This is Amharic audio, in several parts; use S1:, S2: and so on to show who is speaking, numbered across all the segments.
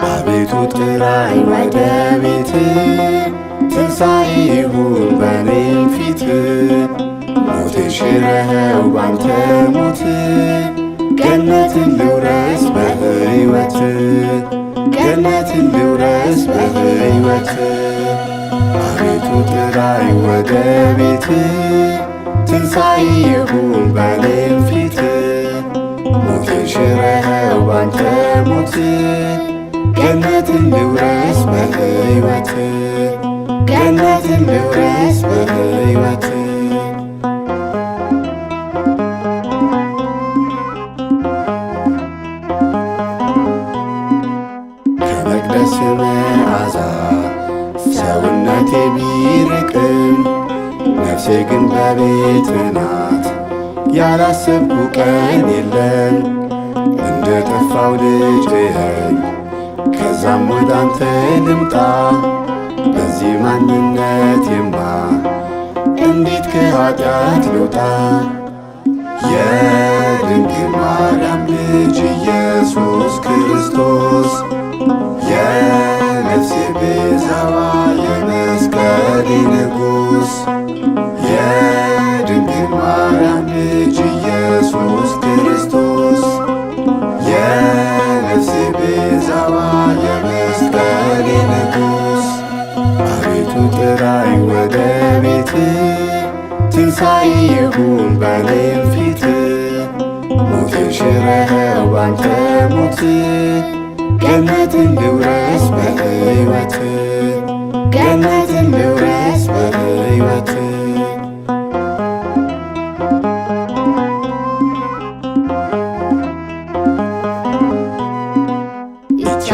S1: አቤቱ ጥራኝ ወደ ቤት፣ ትንሣኤ ይሁን በኔም ፊት። ሞቴን ሽረኸው ባንተ ሞት፣ ገነትን ልውረስ በሕይወት፣ ገነትን ልውረስ በሕይወት። አቤቱ ጥራኝ ወደ ቤት፣ ትንሣኤ ይሁን በኔም ፊት። ሞቴን ሽረኸው ባንተ ሞት፣ ገነትን ልውረስ በሕይወት፣ ገነትን ልውረስ በሕይወት። ከመቅደስ መዓዛ ሰውነቴ ቢርቅም፣ ነፍሴ ግን በቤት ናት። ያላሰብኩ ቀን የለም እንደ ጠፋው ልጅ እየኝ፣ ከዛም ወደ አንተ ልምጣ። በዚህ ማንነቴማ እንዴት ከኃጢአት ልውጣ? የድንግል ማርያም ልጅ ኢየሱስ ክርስቶስ፣ የነፍሴ ቤዛዋ የመስቀሌ ንጉሥ። የድንግል ማርያም ልጅ ኢየሱስ ክርስቶስ፣ የነፍሴ ቤዛዋ የመስቀሌ ንጉሥ። አቤቱ ጥራኝ ወደ ቤት፣ ትንሣኤ ይሁን በኔም ፊት። ሞቴን ሽረኸው ባንተ ሞት፣ ገነትን ልውረስ በሕይወት፣ ገነትን ልውረስ በሕይወት።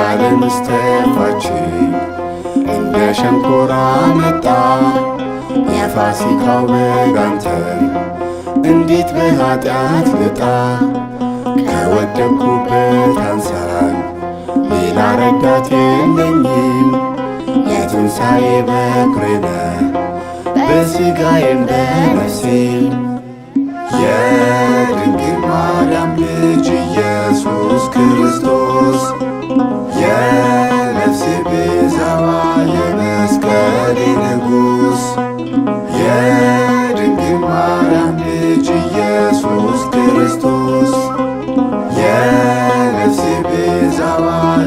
S1: ዓለም እስተፋችኝ እንደ ሸንኮራ መጣ። የፋሲካው በግ አንተን እንዴት በኃጢአት ልጣ? ከወደቅኩበት አንሳኝ ሌላ ረዳት የለኝም። የትንሣኤ በኩሬ ነህ በሥጋዬም በነፍሴም። የድንግል ማርያም ልጅ ኢየሱስ ክርስቶስ፣ የነፍሴ ቤዛዋ የመስቀሌ ንጉሥ። የድንግል ማርያም ልጅ ኢየሱስ ክርስቶስ፣ የነፍሴ ቤዛዋ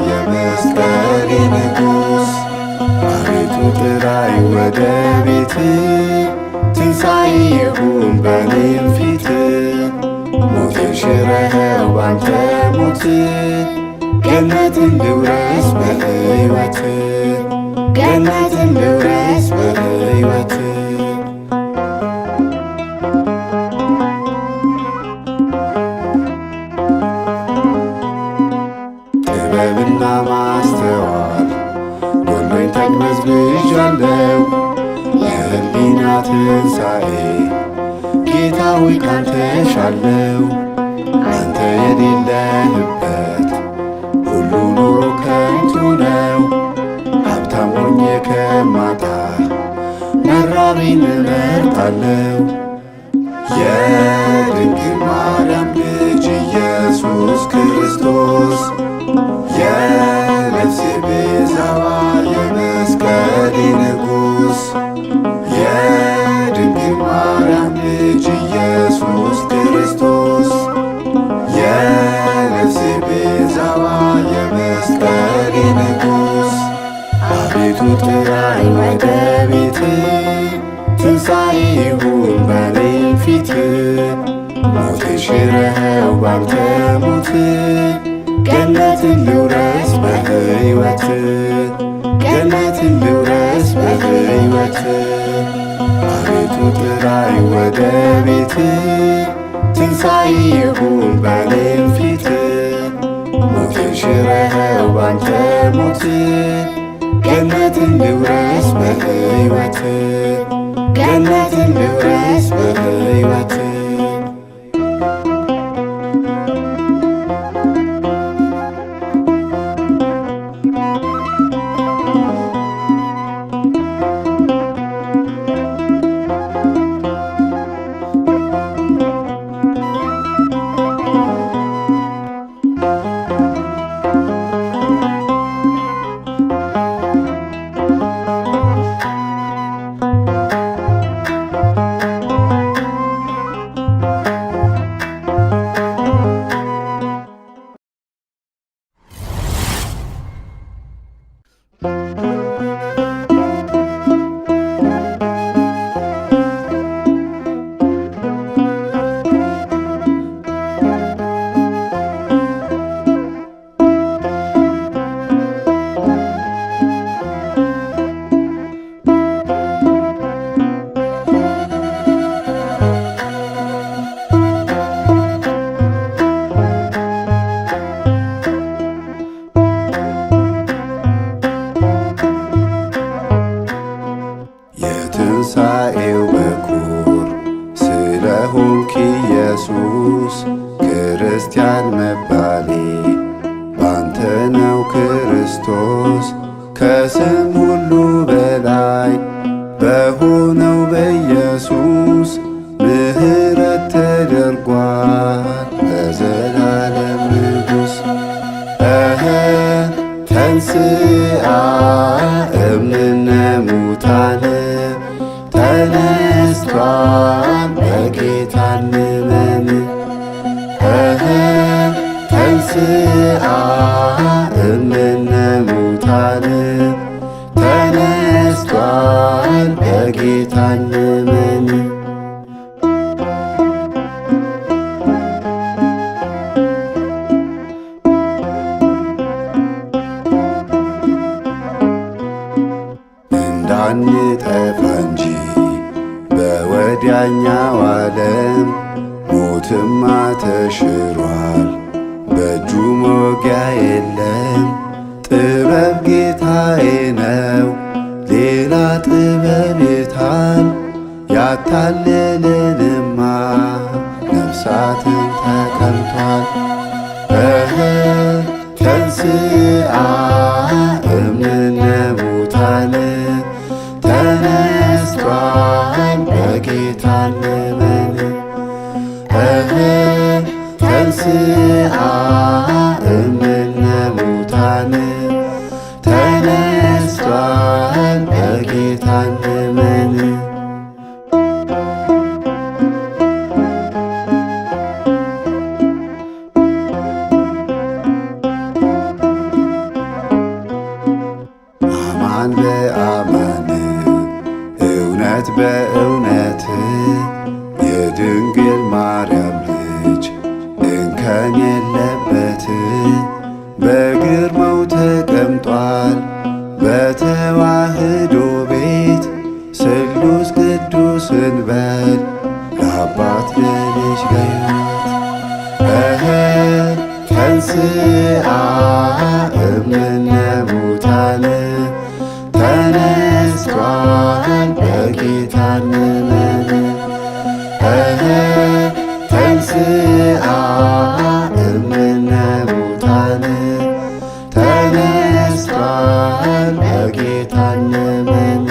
S1: የመስቀሌ ንጉሥ። አቤቱ ጥራኝ ወደ ቤት፣ ትንሣኤ ይሁን በኔም ፊት። ሞቴን ሽረኸው ባንተ ሞት፣ ገነትን ልውረስ በሕይወት፣ ገነትን ልውረስ በሕይወት። ጥበብና ማስተዋል ጎሎኝ ተቅበዝብዣለሁ። የሕሊና ትንሣኤ ጌታ ሆይ ካንተ ሻለው። አንተ የሌለህበት ሁሉ ኑሮ ከንቱ ነው። ሀብታም ሆኜ ከማጣ መራቤን እመርጣለሁ። የድንግል ማርያም ልጅ ኢየሱስ ክርስቶስ፣ የነፍሴ ቤዛዋ የመስቀሌ ንጉሥ። የድንግል ማርያም ልጅ ኢየሱስ ክርስቶስ፣ የነፍሴ ቤዛዋ የመስቀሌ ንጉሥ። አቤቱ ጥራኝ ወደ ቤት፣ ትንሣኤ ይሁን በኔም ፊት። ሞቴን ሽረኸው ባንተ ሞት፣ ገነትን ልውረስ በሕይወት፣ ገነትን ልውረስ በሕይወት። አቤቱ ጥራኝ ወደ ቤት፣ ትንሣኤ ይሁን በኔም ፊት። ክርስቲያን መባሌ ባንተ ነው ክርስቶስ። ከስም ሁሉ በላይ በሆነው በኢየሱስ ምሕረት ተደርጓል ለዘላለም ንጉሥ። ተንሥአ እምነ ሙታን ተነስቷል በጌታ እንመን። ተንሥአ እምነ ሙታን ተነስቷል በጌታ እንመን። እንዳንጠፋ እንጂ በወዲያኛው ዓለም ሞትማ ተሽሯል፣ በእጁ መውጊያ የለም። ጥበብ ጌታዬ ነው፣ ሌላ ጥበብ የታል? ያታለለንማ ነፍሳትን ተቀምቷል። ተንሥአ እምነ ሙታን ተነስቷል በጌታ እንመን። ተንሥአ እምነ ሙታን ተነስቷል በጌታ እንመን። አማን በአማን እውነት በእውነት የድንግል ማርያም ልጅ እንከን የለበት። በግርማው ተቀምጧል በተዋህዶ ቤት ስሉስ ቅዱስ እንበል ለአባት ለልጅ ለሕይወት። ተንሥአ እምነ ሙታን ተነስቷል በጌታ እንመን። ተንሥአ እምነ ሙታን ተነስቷል በጌታ እንመን።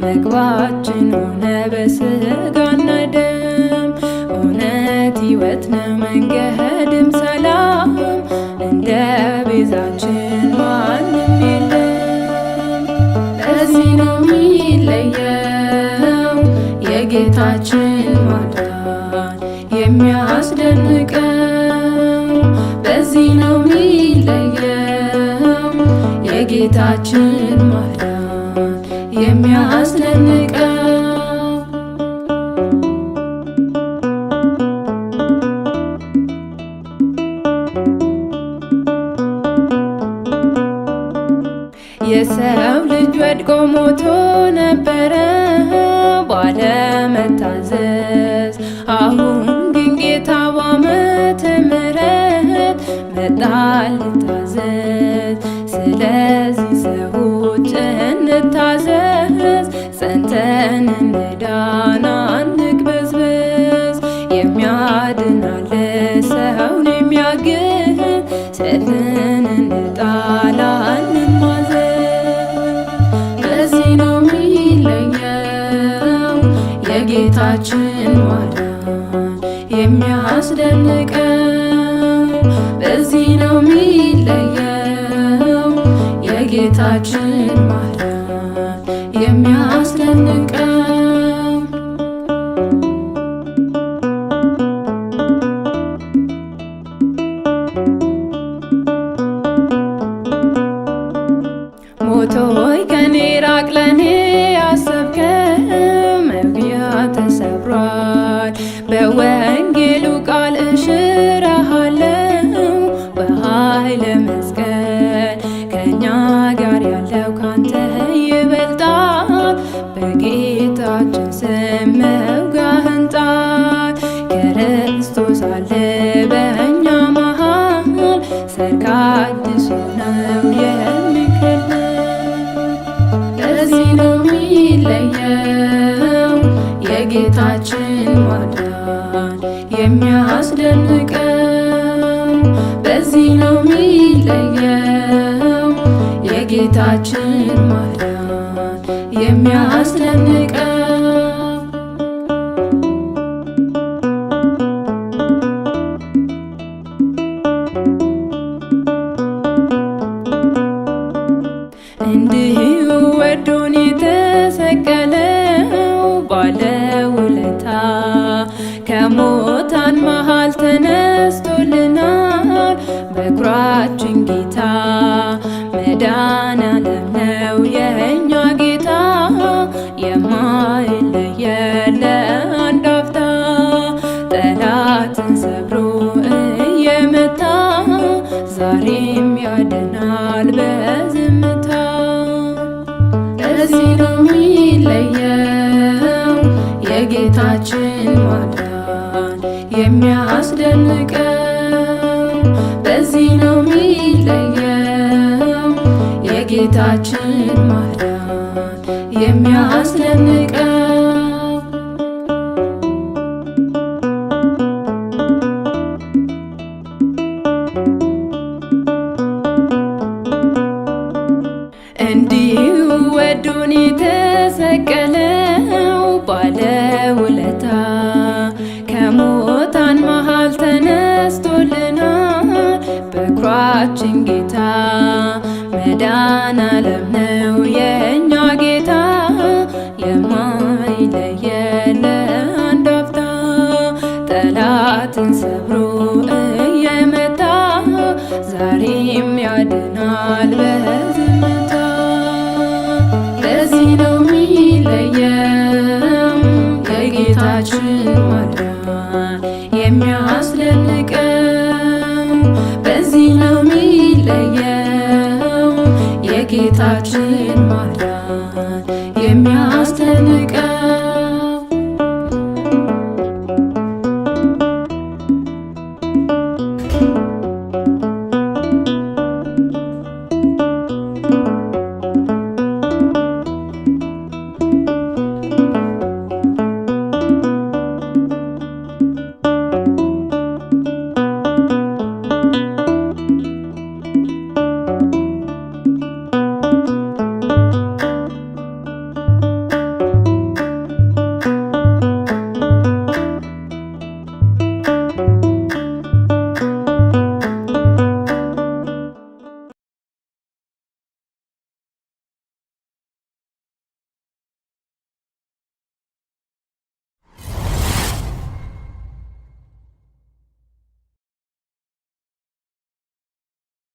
S2: ምግባችን ሆነ በሥጋና ደም። እውነት ሕይወት ነው መንገድም ሰላም፣ እንደ ቤዛችን ማንም የለም። ለዚህ ነው የሚለየው የጌታችን ማዳን የሚያስደንቀው። በዚህ ነው የሚለየው የጌታችን ማዳን የሚያስደንቀው። የሰው ልጅ ወድቆ ሞቶ ነበረ ባለመታዘዝ። አሁን ግን ጌታ በዓመተ ምሕረት መጣ ልታዘዝ። ስለዚህ ሰዎች እንታዘዝ፣ ጸንተን እንዳን አንቅበዝበዝ። የሚያድን አለ ሰውን የሚያግዝ፣ ሰይፍን እንጣል አንማዘዝ። በዚህ ነው የሚለየው የጌታችን ማዳን የሚያስደንቀው። በዚህ ነው የሚለየው የጌታችን ማዳን የሚያስደንቀው። ሞቶይ ከኔ ራቅ ለኔ ያሰብከው መግቢያ ተሰብሯል። በወንጌሉ ቃል እሽረሃለው በኃይለ መስቀል። ከእኛ ጋር ያለው ካንተ ይበልጣል። በጌታችን ስም መውጋህን ጣል። ክርስቶስ አለ በእኛ መሃል፣ ሰርክ አዲስ ነው ለዚህ ነው የሚለየው የጌታችን ማዳን የሚያስደንቀው። በዚህ ነው የሚለየው የጌታችን ማዳን የሚያስደንቀው። እንዲሁ ወዶን የተሰቀለው ባለውለታ ከሙታን መሃል ተነስቶልናል። በኩራችን ጌታ መድኃኔዓለም ነው የእኛ ጌታ፣ የማይለየን ለአንድ አፍታ። ጠላትን ሰብሮ እየመታ ዛሬም ያድናል በዝምታ። ለዚህ ነው የሚለየው የጌታችን ማዳን የሚያስደንቀው። በዚህ ነው የሚለየው የጌታችን ማዳን የሚያስደንቀው። እንዲሁ ወዶን የተሰቀለው ባለውለታ ከሙታን መሃል ተነስቶልናል። በኩራችን ጌታ መድኃኔዓለም ነው የእኛ ጌታ፣ የማይለየን ለአንድ አፍታ። ጠላትን ሰብሮ እየመታ ዛሬም ያድናል በዝምታ። ለዚህ ነው የሚለየው የጌታችን ማዳን የሚያስደንቀው። በዚህ ነው የሚለየው የጌታችን ማዳን